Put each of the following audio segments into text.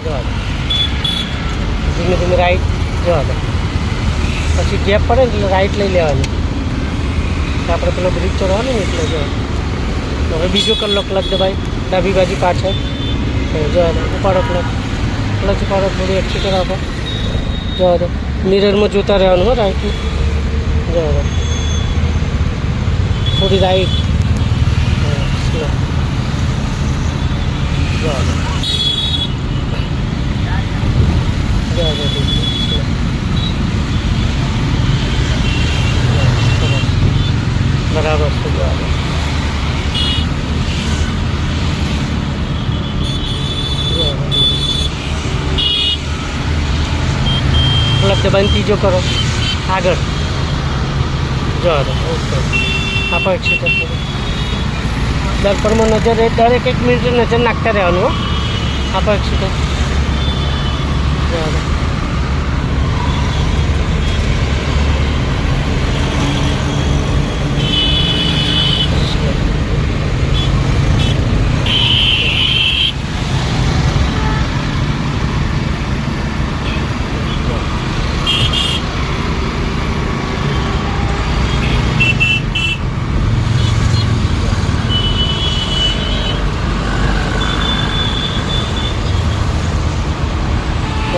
જવા દો. ધીમે ધીમે રાઈટ જવા દો. પછી ગેપ પડે ને એટલે રાઈટ લઈ લેવાની. આપણે પેલો બ્રિજ ચડવાનો ને એટલે જવા. હવે બીજો ક્લચ દબાઈ ડાબી બાજુ પાછળ જવા દો. ઉપાડો ક્લચ ઉપાડો. થોડી એક્સિટર આપો. જવા દો. મિરરમાં જોતા રહેવાનું હોય રાઈટનું. જવા દો. થોડી રાઈટ સ્લો. જવા દો. જવા દો. સ્લો. બરાબર છે. જવા દો. ક્લચ દબાઈને ત્રીજો કરો આગળ. જવા દો. ઓકે. આપો એક્સિટર. દર્પણમાં નજર દરેક 1 મિનિટે નજર નાખતા રહેવાનું હો. આપો એક્સિટર. જવા દો.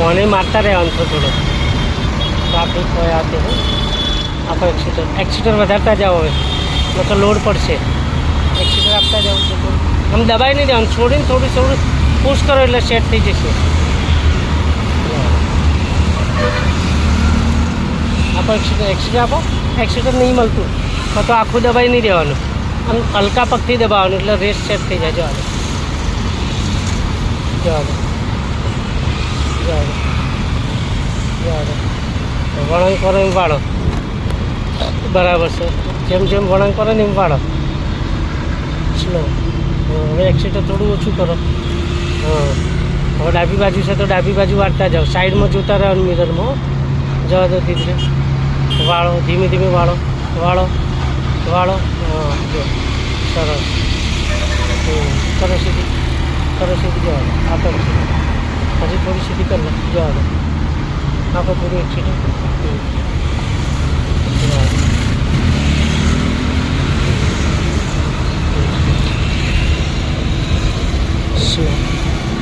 અને મારતા રહેવાનું થોડું ટ્રાફિક હોય આ તે. આપો એક્સિટર વધારતા જાઓ. હવે તો લોડ પડશે. એક્સિટર આપતા જાઓ. આમ દબાઈ નહીં દેવાનું. છોડીને થોડું પુશ કરો એટલે સેટ થઈ જશે. આપો એક્સિટર આપો. એક્સિટર નહીં મળતું તો આખું દબાઈ નહીં દેવાનું. આમ હલકા પગથી દબાવવાનું એટલે રેસ સેટ થઈ જાય. જવા દો. જવા દો. વળાંક કરો એમ વાળો. બરાબર છે. જેમ જેમ વળાંક કરો ને એમ વાળો. સ્લો. હવે એક્સિટર થોડું ઓછું કરો. હા. હવે ડાબી બાજુ છે તો ડાબી બાજુ વાળતા જાઓ. સાઈડમાં જોતા રહેવાનું મિરરમાં. જવા દો. ધીરે વાળો. ધીમે ધીમે વાળો. વાળો. હા જો સરસ. કરો સીધી. જવા દો. આપો હજી થોડી સીધી કરી લો. જવા દો. આપો થોડું એક્સિટર.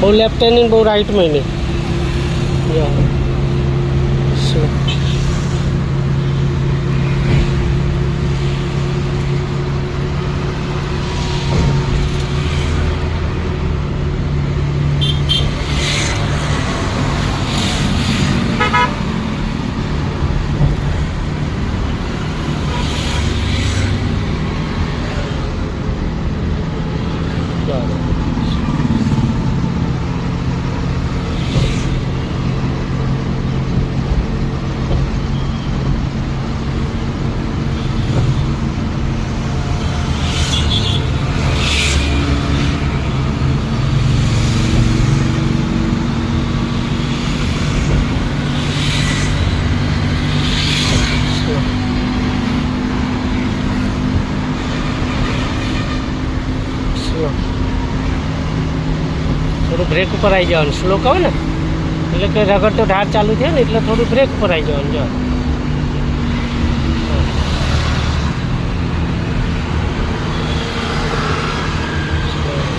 બહુ લેફ્ટ નહીં બહુ રાઈટમાં નહીં. જવા દો. સ્લો. થોડું બ્રેક ઉપર આવી જવાનું. સ્લો કહો ને એટલે કે રગડ તો ઢાળ ચાલુ થયો ને એટલે થોડું બ્રેક ઉપર આવી જવાનું. જો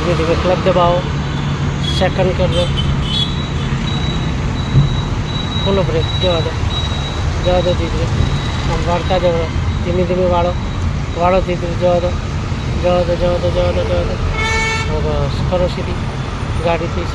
ધીમે ધીમે ક્લચ દબાવો. સેકન્ડ કરજો. ફૂલો બ્રેક. જવા દો. ધીરે આમ વાળતા જવો. ધીમે ધીમે વાળો. ધીરે જવા દો. બસ કરો સીધી ગાડીથી.